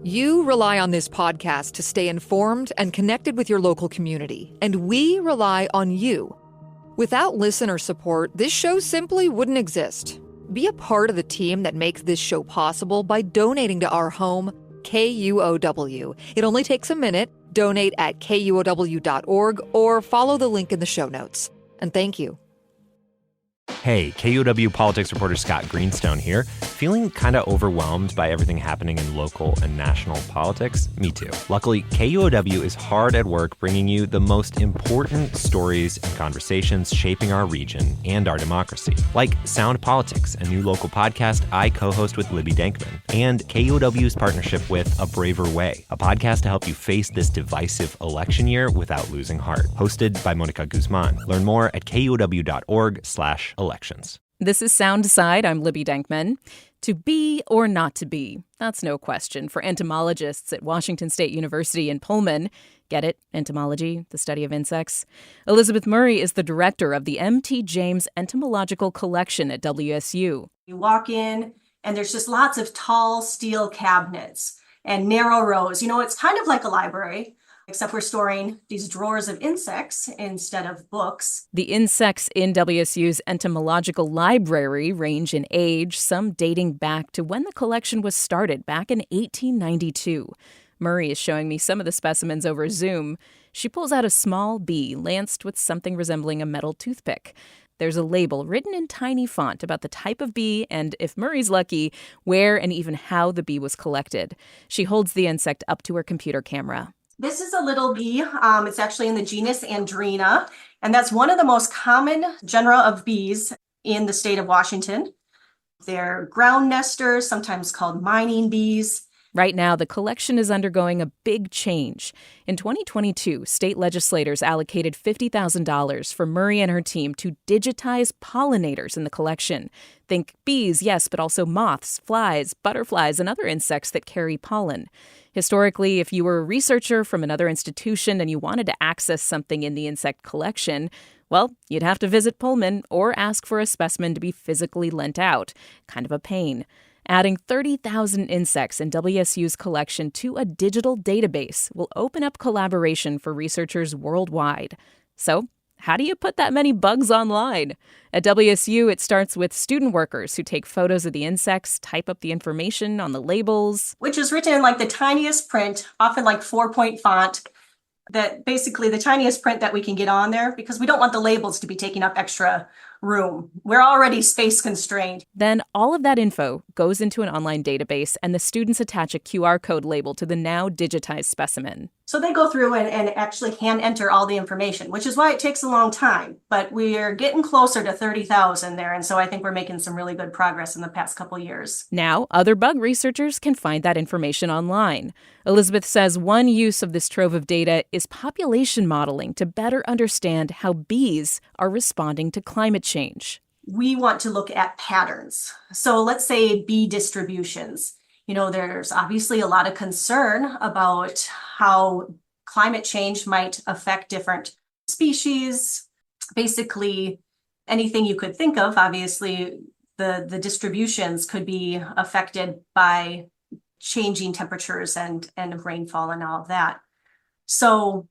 You rely on this podcast to stay informed and connected with your local community, and we rely on you. Without listener support, this show simply wouldn't exist. Be a part of the team that makes this show possible by donating to our home, KUOW. It only takes a minute. Donate at KUOW.org or follow the link in the show notes. And thank you. Hey, KUOW politics reporter Scott Greenstone here. Feeling kind of overwhelmed by everything happening in local and national politics? Me too. Luckily, KUOW is hard at work bringing you the most important stories and conversations shaping our region and our democracy. Like Sound Politics, a new local podcast I co-host with Libby Dankman, and KUOW's partnership with A Braver Way, a podcast to help you face this divisive election year without losing heart. Hosted by Monica Guzman. Learn more at KUOW.org/elections. This is Soundside. I'm Libby Dankman. To be or not to be, that's no question for entomologists at Washington State University in Pullman. Get it? Entomology, the study of insects. Elizabeth Murray is the director of the M.T. James Entomological Collection at WSU. You walk in, and there's just lots of tall steel cabinets and narrow rows. It's kind of like a library, except we're storing these drawers of insects instead of books. The insects in WSU's entomological library range in age, some dating back to when the collection was started back in 1892. Murray is showing me some of the specimens over Zoom. She pulls out a small bee lanced with something resembling a metal toothpick. There's a label written in tiny font about the type of bee and, if Murray's lucky, where and even how the bee was collected. She holds the insect up to her computer camera. This is a little bee. It's actually in the genus Andrena, and that's one of the most common genera of bees in the state of Washington. They're ground nesters, sometimes called mining bees. Right now, the collection is undergoing a big change. In 2022, state legislators allocated $50,000 for Murray and her team to digitize pollinators in the collection. Think bees, yes, but also moths, flies, butterflies, and other insects that carry pollen. Historically, if you were a researcher from another institution and you wanted to access something in the insect collection, well, you'd have to visit Pullman or ask for a specimen to be physically lent out. Kind of a pain. Adding 30,000 insects in WSU's collection to a digital database will open up collaboration for researchers worldwide. So, how do you put that many bugs online? At WSU, it starts with student workers who take photos of the insects, type up the information on the labels. Which is written in like the tiniest print, often like 4-point font, that basically the tiniest print that we can get on there because we don't want the labels to be taking up extra room. We're already space constrained. Then all of that info goes into an online database and the students attach a QR code label to the now digitized specimen. So they go through and actually hand enter all the information, which is why it takes a long time. But we're getting closer to 30,000 there. And so I think we're making some really good progress in the past couple years. Now, other bug researchers can find that information online. Elizabeth says one use of this trove of data is population modeling to better understand how bees are responding to climate change. We want to look at patterns. So let's say bee distributions. There's obviously a lot of concern about how climate change might affect different species. Basically, anything you could think of, obviously, the distributions could be affected by changing temperatures and rainfall and all of that. So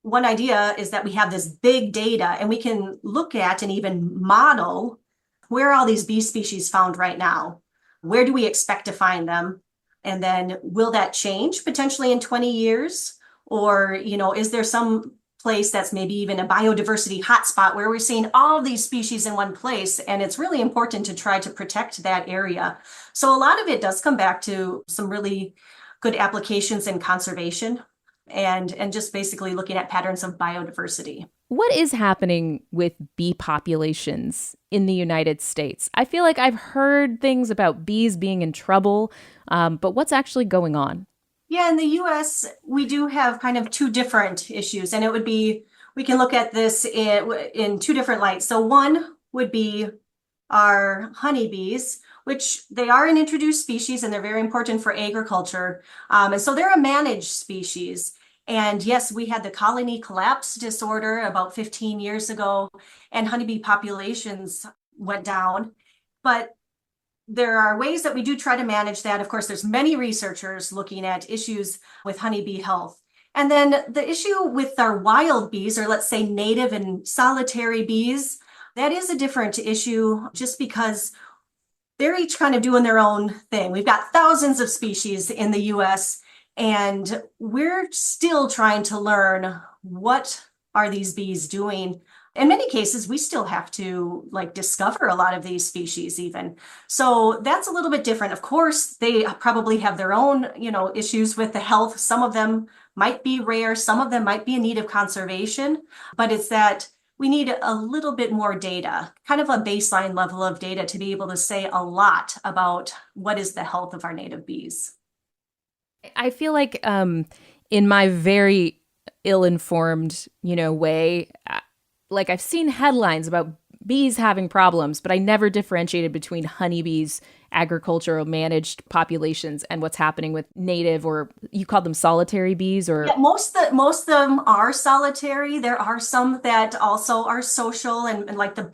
one idea is that we have this big data and we can look at and even model where are all these bee species found right now? Where do we expect to find them? And then will that change potentially in 20 years? Or, is there some place that's maybe even a biodiversity hotspot where we're seeing all of these species in one place? And it's really important to try to protect that area. So a lot of it does come back to some really good applications in conservation and just basically looking at patterns of biodiversity. What is happening with bee populations in the United States? I feel like I've heard things about bees being in trouble, but what's actually going on? Yeah, in the U.S., we do have kind of two different issues, and we can look at this in two different lights. So one would be our honeybees, which they are an introduced species, and they're very important for agriculture. And so they're a managed species. And yes, we had the colony collapse disorder about 15 years ago, and honeybee populations went down. But there are ways that we do try to manage that. Of course, there's many researchers looking at issues with honeybee health. And then the issue with our wild bees, or let's say native and solitary bees, that is a different issue just because they're each kind of doing their own thing. We've got thousands of species in the US, and we're still trying to learn what are these bees doing. In many cases, we still have to discover a lot of these species even. So that's a little bit different. Of course, they probably have their own, issues with the health. Some of them might be rare. Some of them might be in need of conservation, but it's that we need a little bit more data, kind of a baseline level of data to be able to say a lot about what is the health of our native bees. I feel like in my very ill-informed, way, I've seen headlines about bees having problems, but I never differentiated between honeybees, agricultural managed populations, and what's happening with native, or you call them solitary bees, or yeah, most of them are solitary. There are some that also are social, and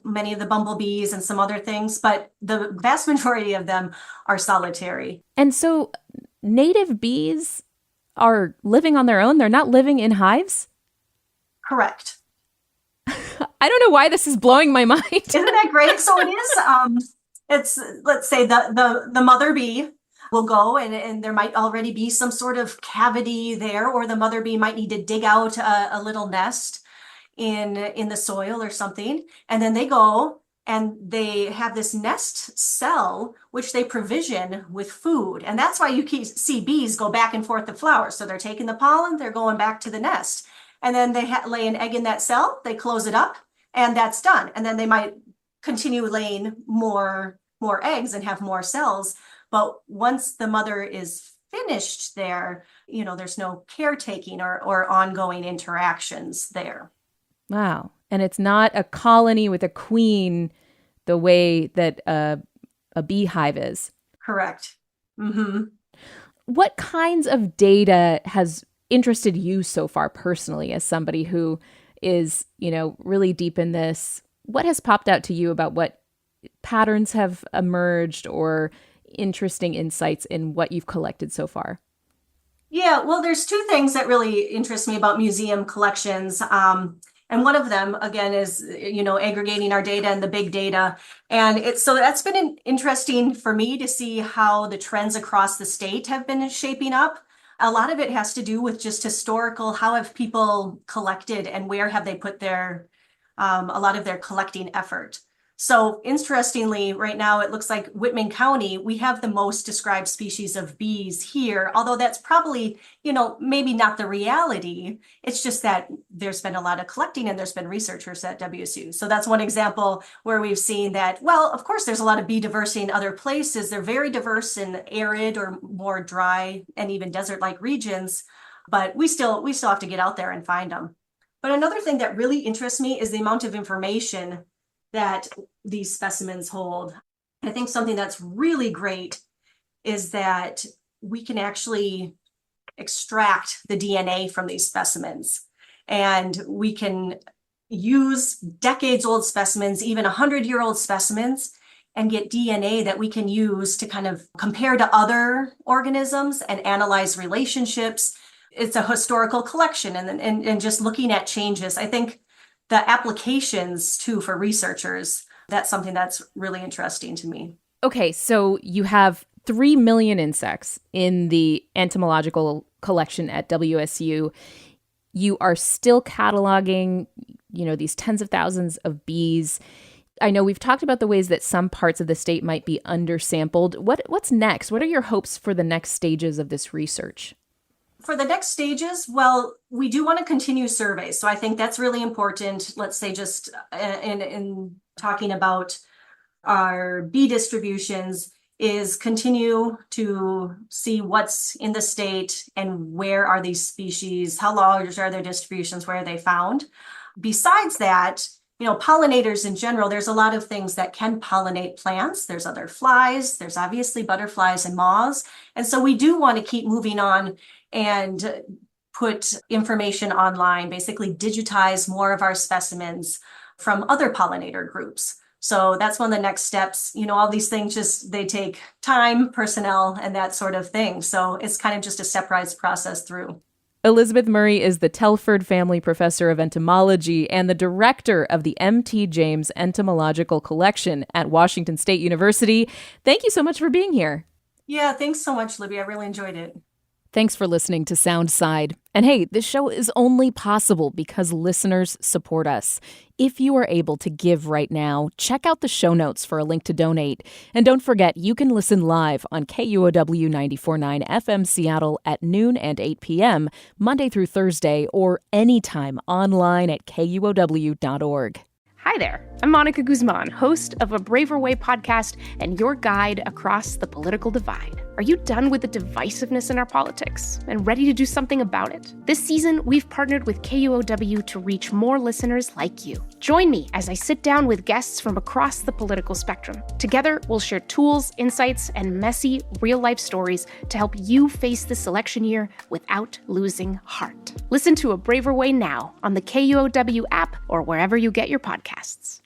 many of the bumblebees and some other things, but the vast majority of them are solitary. And so native bees are living on their own. They're not living in hives. Correct. I don't know why this is blowing my mind. Isn't that great? So it is, it's, let's say the mother bee will go and there might already be some sort of cavity there, or the mother bee might need to dig out a little nest in the soil or something. And then they go and they have this nest cell, which they provision with food. And that's why you see bees go back and forth to flowers. So they're taking the pollen, they're going back to the nest. And then they lay an egg in that cell, they close it up, and that's done. And then they might continue laying more eggs and have more cells. But once the mother is finished there, there's no caretaking or ongoing interactions there. Wow. And it's not a colony with a queen the way that a beehive is. Correct. Mm-hmm. What kinds of data has interested you so far personally as somebody who is, really deep in this? What has popped out to you about what patterns have emerged or interesting insights in what you've collected so far? Yeah, well, there's two things that really interest me about museum collections. And one of them, again, is, aggregating our data and the big data. And so that's been interesting for me to see how the trends across the state have been shaping up. A lot of it has to do with just historical, how have people collected and where have they put a lot of their collecting effort. So interestingly, right now, it looks like Whitman County, we have the most described species of bees here, although that's probably, maybe not the reality. It's just that there's been a lot of collecting and there's been researchers at WSU. So that's one example where we've seen that, well, of course, there's a lot of bee diversity in other places. They're very diverse in arid or more dry and even desert-like regions, but we still have to get out there and find them. But another thing that really interests me is the amount of information that these specimens hold. I think something that's really great is that we can actually extract the DNA from these specimens, and we can use decades-old specimens, even 100-year-old specimens, and get DNA that we can use to kind of compare to other organisms and analyze relationships. It's a historical collection, and just looking at changes. I think the applications too for researchers, that's something that's really interesting to me. Okay, so you have 3 million insects in the entomological collection at WSU. You are still cataloging, these tens of thousands of bees. I know we've talked about the ways that some parts of the state might be undersampled. What's next? What are your hopes for the next stages of this research? For the next stages, well, we do want to continue surveys. So I think that's really important. Let's say just in talking about our bee distributions is continue to see what's in the state and where are these species, how large are their distributions, where are they found. Besides that, pollinators in general, there's a lot of things that can pollinate plants. There's other flies, there's obviously butterflies and moths. And so we do want to keep moving on and put information online, basically digitize more of our specimens from other pollinator groups. So that's one of the next steps. All these things they take time, personnel, and that sort of thing. So it's kind of just a stepwise process through. Elizabeth Murray is the Telford Family Professor of Entomology and the Director of the M.T. James Entomological Collection at Washington State University. Thank you so much for being here. Yeah, thanks so much, Libby. I really enjoyed it. Thanks for listening to Soundside. And hey, this show is only possible because listeners support us. If you are able to give right now, check out the show notes for a link to donate. And don't forget, you can listen live on KUOW 94.9 FM Seattle at noon and 8 p.m., Monday through Thursday, or anytime online at KUOW.org. Hi there, I'm Monica Guzman, host of A Braver Way podcast and your guide across the political divide. Are you done with the divisiveness in our politics and ready to do something about it? This season, we've partnered with KUOW to reach more listeners like you. Join me as I sit down with guests from across the political spectrum. Together, we'll share tools, insights, and messy, real-life stories to help you face this election year without losing heart. Listen to A Braver Way now on the KUOW app or wherever you get your podcasts.